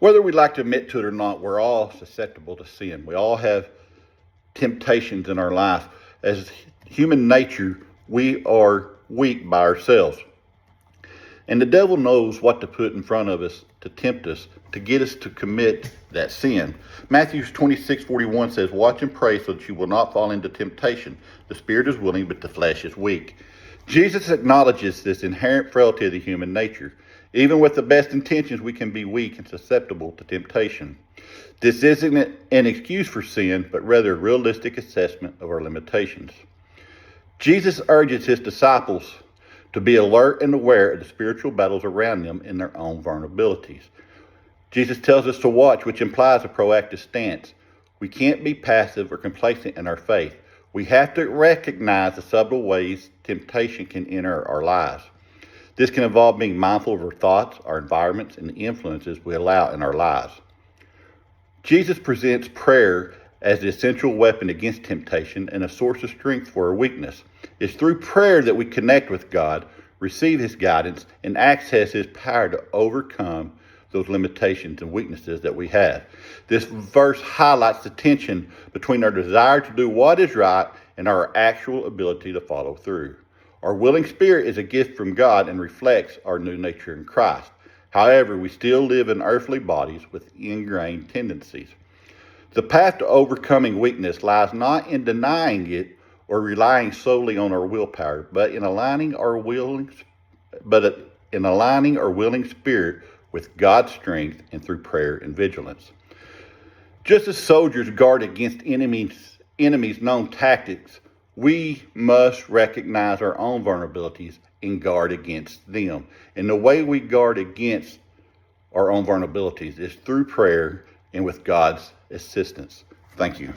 Whether we like to admit to it or not, we're all susceptible to sin. We all have temptations in our life. As human nature, we are weak by ourselves. And the devil knows what to put in front of us to tempt us, to get us to commit that sin. Matthew 26:41 says, "Watch and pray so that you will not fall into temptation. The spirit is willing, but the flesh is weak." Jesus acknowledges this inherent frailty of the human nature. Even with the best intentions, we can be weak and susceptible to temptation. This isn't an excuse for sin, but rather a realistic assessment of our limitations. Jesus urges his disciples to be alert and aware of the spiritual battles around them and their own vulnerabilities. Jesus tells us to watch, which implies a proactive stance. We can't be passive or complacent in our faith. We have to recognize the subtle ways temptation can enter our lives. This can involve being mindful of our thoughts, our environments, and the influences we allow in our lives. Jesus presents prayer as the essential weapon against temptation and a source of strength for our weakness. It's through prayer that we connect with God, receive his guidance, and access his power to overcome those limitations and weaknesses that we have. This verse highlights the tension between our desire to do what is right and our actual ability to follow through. Our willing spirit is a gift from God and reflects our new nature in Christ. However, we still live in earthly bodies with ingrained tendencies. The path to overcoming weakness lies not in denying it or relying solely on our willpower, but in aligning our willing spirit with God's strength and through prayer and vigilance. Just as soldiers guard against enemies' known tactics, we must recognize our own vulnerabilities and guard against them. And the way we guard against our own vulnerabilities is through prayer and with God's assistance. Thank you.